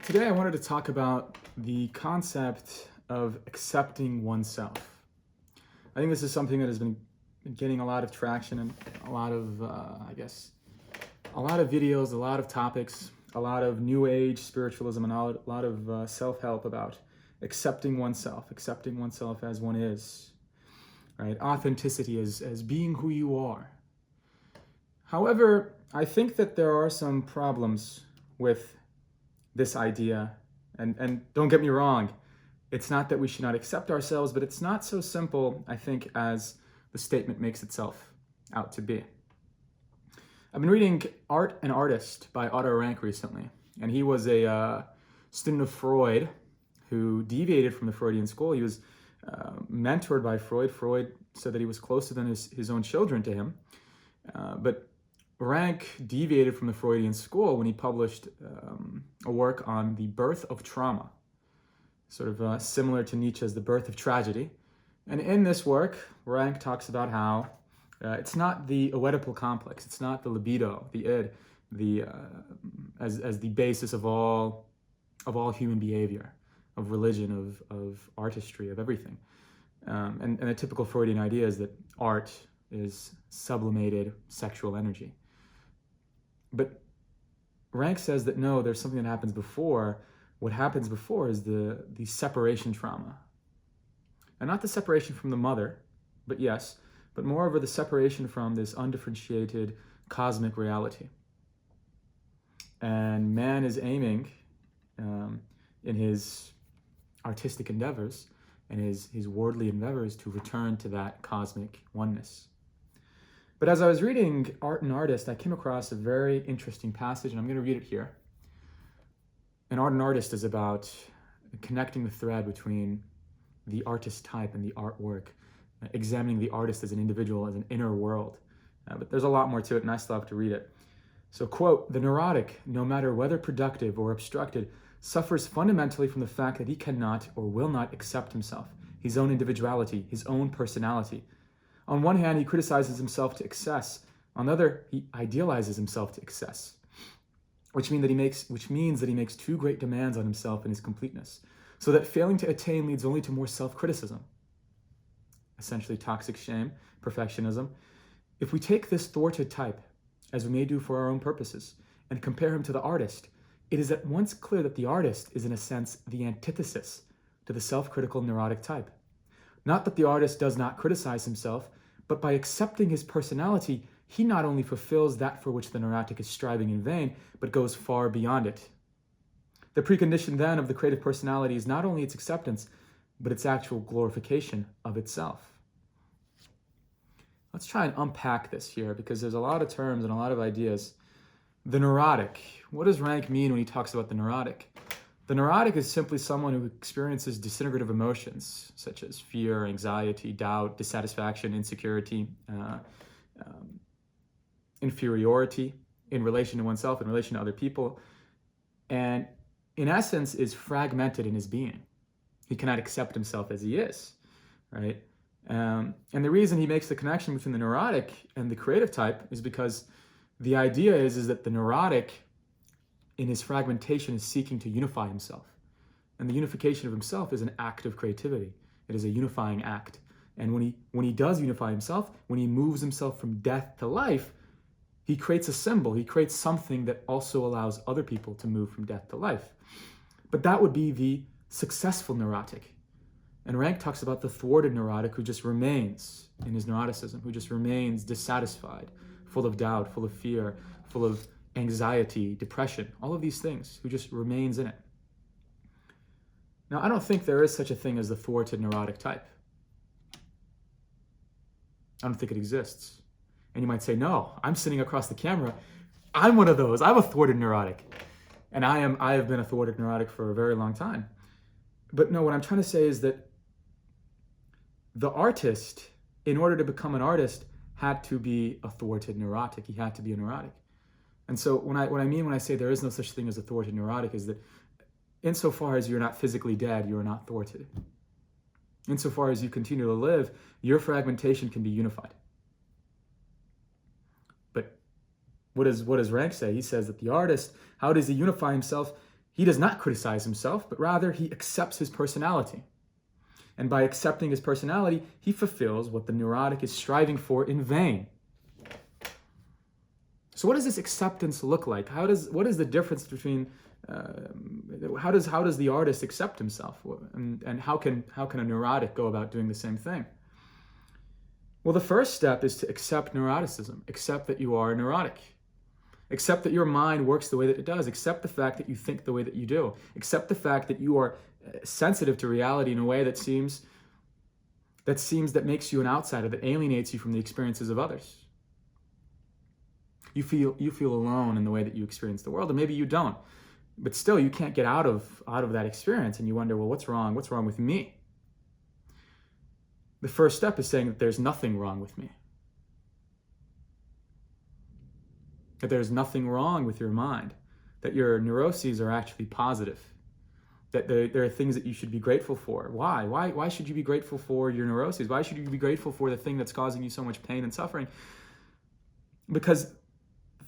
Today, I wanted to talk about the concept of accepting oneself. I think this is something that has been getting a lot of traction and a lot of, a lot of videos, a lot of topics, a lot of new age spiritualism, and a lot of self help about accepting oneself as one is, right? Authenticity as being who you are. However, I think that there are some problems with this idea. And don't get me wrong, it's not that we should not accept ourselves, but it's not so simple, I think, as the statement makes itself out to be. I've been reading Art and Artist by Otto Rank recently, and he was a student of Freud who deviated from the Freudian school. He was mentored by Freud. Freud said that he was closer than his own children to him. But Rank deviated from the Freudian school when he published a work on the birth of trauma, sort of similar to Nietzsche's The Birth of Tragedy. And in this work, Rank talks about how it's not the Oedipal complex, it's not the libido, the id, as the basis of all human behavior, of religion, of artistry, of everything. And a typical Freudian idea is that art is sublimated sexual energy. But Rank says that no, there's something that happens before. What happens before is the separation trauma. And not the separation from the mother, but yes, but moreover the separation from this undifferentiated cosmic reality. And man is aiming in his artistic endeavors and his worldly endeavors to return to that cosmic oneness. But as I was reading Art and Artist, I came across a very interesting passage, and I'm going to read it here. And Art and Artist is about connecting the thread between the artist type and the artwork, examining the artist as an individual, as an inner world. But there's a lot more to it, and I still have to read it. So, quote, "The neurotic, no matter whether productive or obstructed, suffers fundamentally from the fact that he cannot or will not accept himself, his own individuality, his own personality. On one hand, he criticizes himself to excess. On the other, he idealizes himself to excess, which means that he makes too great demands on himself and his completeness, so that failing to attain leads only to more self-criticism." Essentially, toxic shame, perfectionism. If we take this thwarted type, as we may do for our own purposes, and compare him to the artist, it is at once clear that the artist is, in a sense, the antithesis to the self-critical neurotic type. Not that the artist does not criticize himself, but by accepting his personality, he not only fulfills that for which the neurotic is striving in vain, but goes far beyond it. The precondition then of the creative personality is not only its acceptance, but its actual glorification of itself. Let's try and unpack this here, because there's a lot of terms and a lot of ideas. The neurotic. What does Rank mean when he talks about the neurotic? The neurotic is simply someone who experiences disintegrative emotions, such as fear, anxiety, doubt, dissatisfaction, insecurity, inferiority in relation to oneself, in relation to other people, and in essence is fragmented in his being. He cannot accept himself as he is, right? And the reason he makes the connection between the neurotic and the creative type is because the idea is that the neurotic, in his fragmentation, is seeking to unify himself. And the unification of himself is an act of creativity. It is a unifying act. And when he does unify himself, when he moves himself from death to life, he creates a symbol. He creates something that also allows other people to move from death to life. But that would be the successful neurotic. And Rank talks about the thwarted neurotic who just remains in his neuroticism, who just remains dissatisfied, full of doubt, full of fear, full of anxiety, depression, all of these things, who just remains in it. Now, I don't think there is such a thing as the thwarted neurotic type. I don't think it exists. And you might say, no, I'm sitting across the camera. I'm one of those. I'm a thwarted neurotic. And I have been a thwarted neurotic for a very long time. But no, what I'm trying to say is that the artist, in order to become an artist, had to be a thwarted neurotic. He had to be a neurotic. And so what I mean when I say there is no such thing as a thwarted neurotic is that insofar as you're not physically dead, you are not thwarted. Insofar as you continue to live, your fragmentation can be unified. But what does Rank say? He says that the artist, how does he unify himself? He does not criticize himself, but rather he accepts his personality. And by accepting his personality, he fulfills what the neurotic is striving for in vain. So what does this acceptance look like? What is the difference between how does the artist accept himself, and how can a neurotic go about doing the same thing? Well, the first step is to accept neuroticism. Accept that you are neurotic. Accept that your mind works the way that it does. Accept the fact that you think the way that you do. Accept the fact that you are sensitive to reality in a way that makes you an outsider, that alienates you from the experiences of others. You feel alone in the way that you experience the world, and maybe you don't. But still, you can't get out of that experience, and you wonder, well, what's wrong? What's wrong with me? The first step is saying that there's nothing wrong with me. That there's nothing wrong with your mind. That your neuroses are actually positive. That there are things that you should be grateful for. Why? Why should you be grateful for your neuroses? Why should you be grateful for the thing that's causing you so much pain and suffering? Because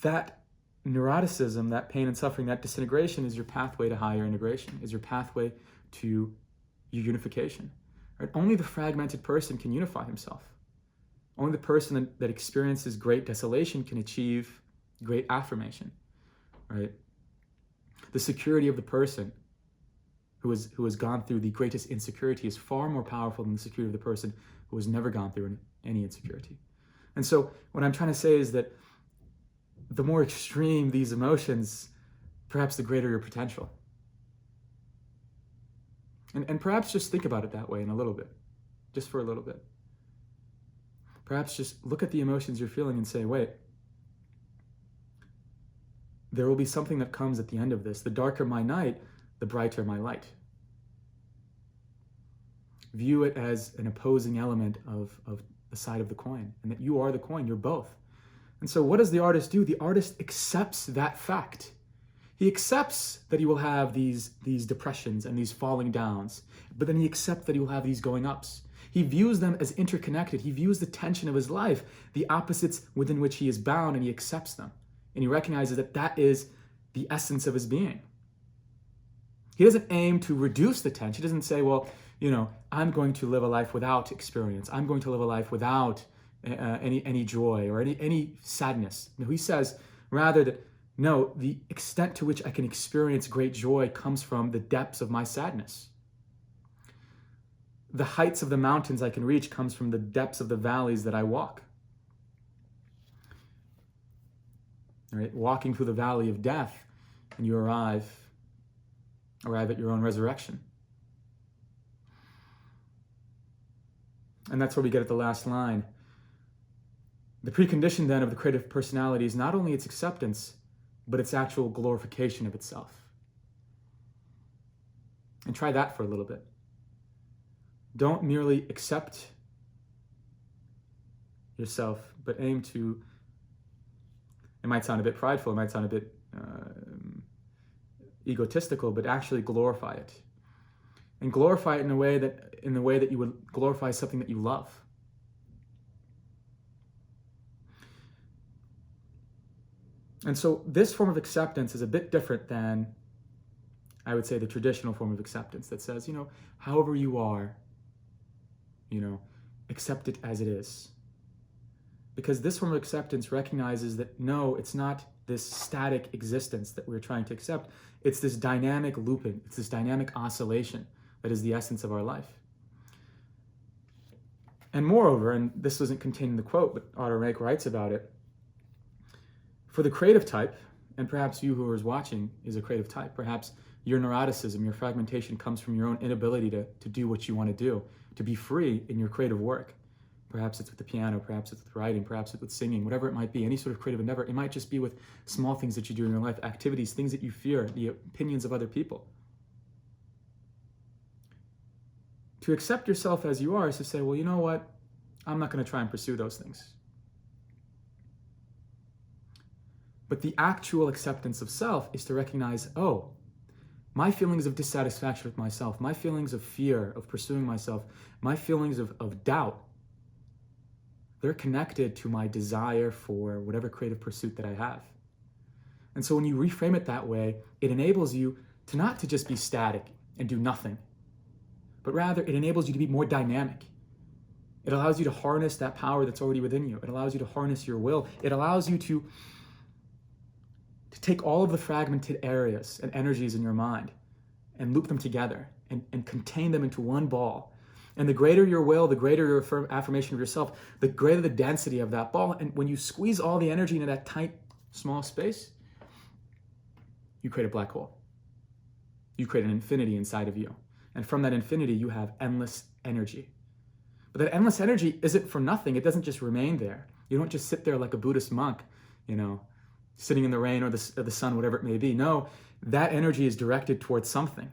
that neuroticism, that pain and suffering, that disintegration is your pathway to higher integration, is your pathway to your unification. Right? Only the fragmented person can unify himself. Only the person that experiences great desolation can achieve great affirmation. Right? The security of the person who has gone through the greatest insecurity is far more powerful than the security of the person who has never gone through any insecurity. And so what I'm trying to say is that the more extreme these emotions, perhaps the greater your potential. And perhaps just think about it that way in a little bit, just for a little bit. Perhaps just look at the emotions you're feeling and say, wait, there will be something that comes at the end of this. The darker my night, the brighter my light. View it as an opposing element of the side of the coin, and that you are the coin, you're both. And so what does the artist do? The artist accepts that fact. He accepts that he will have these depressions and these falling downs, but then he accepts that he will have these going ups. He views them as interconnected. He views the tension of his life, the opposites within which he is bound, and he accepts them. And he recognizes that that is the essence of his being. He doesn't aim to reduce the tension. He doesn't say, well, I'm going to live a life without experience. I'm going to live a life without any joy or any sadness. No, he says rather that, no, the extent to which I can experience great joy comes from the depths of my sadness. The heights of the mountains I can reach comes from the depths of the valleys that I walk. Right? Walking through the valley of death, and you arrive at your own resurrection. And that's where we get at the last line. The precondition then of the creative personality is not only its acceptance, but its actual glorification of itself. And try that for a little bit. Don't merely accept yourself, but aim to, it might sound a bit prideful, it might sound a bit egotistical, but actually glorify it. And glorify it in the way that you would glorify something that you love. And so this form of acceptance is a bit different than, I would say, the traditional form of acceptance that says, however you are, accept it as it is. Because this form of acceptance recognizes that, no, it's not this static existence that we're trying to accept. It's this dynamic looping. It's this dynamic oscillation that is the essence of our life. And moreover, and this wasn't contained in the quote, but Otto Rank writes about it, for the creative type, and perhaps you who is watching is a creative type, perhaps your neuroticism, your fragmentation comes from your own inability to do what you want to do, to be free in your creative work. Perhaps it's with the piano, perhaps it's with writing, perhaps it's with singing, whatever it might be, any sort of creative endeavor. It might just be with small things that you do in your life, activities, things that you fear, the opinions of other people. To accept yourself as you are is to say, well, you know what? I'm not going to try and pursue those things. But the actual acceptance of self is to recognize, oh, my feelings of dissatisfaction with myself, my feelings of fear of pursuing myself, my feelings of doubt, they're connected to my desire for whatever creative pursuit that I have. And so when you reframe it that way, it enables you to just be static and do nothing, but rather it enables you to be more dynamic. It allows you to harness that power that's already within you. It allows you to harness your will. It allows you to take all of the fragmented areas and energies in your mind and loop them together and contain them into one ball. And the greater your will, the greater your affirmation of yourself, the greater the density of that ball. And when you squeeze all the energy into that tight, small space, you create a black hole. You create an infinity inside of you. And from that infinity, you have endless energy. But that endless energy isn't for nothing. It doesn't just remain there. You don't just sit there like a Buddhist monk, sitting in the rain or the sun, whatever it may be. No, that energy is directed towards something.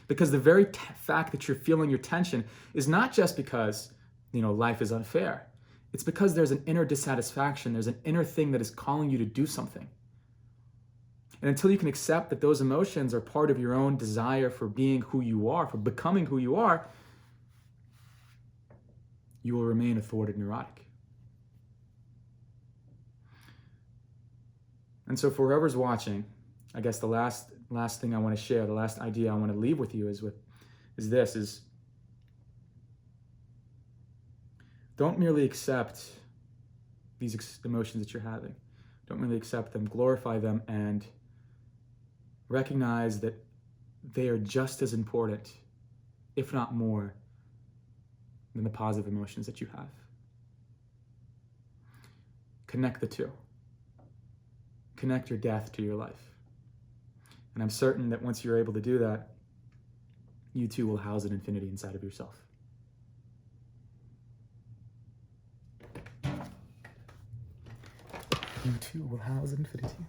Because the very fact that you're feeling your tension is not just because, life is unfair. It's because there's an inner dissatisfaction. There's an inner thing that is calling you to do something. And until you can accept that those emotions are part of your own desire for being who you are, for becoming who you are, you will remain a thwarted neurotic. And so for whoever's watching, I guess the last thing I want to share, the last idea I want to leave with you is don't merely accept these emotions that you're having. Don't merely accept them, glorify them, and recognize that they are just as important, if not more, than the positive emotions that you have. Connect the two. Connect your death to your life. And I'm certain that once you're able to do that, you too will house an infinity inside of yourself. You too will house an infinity.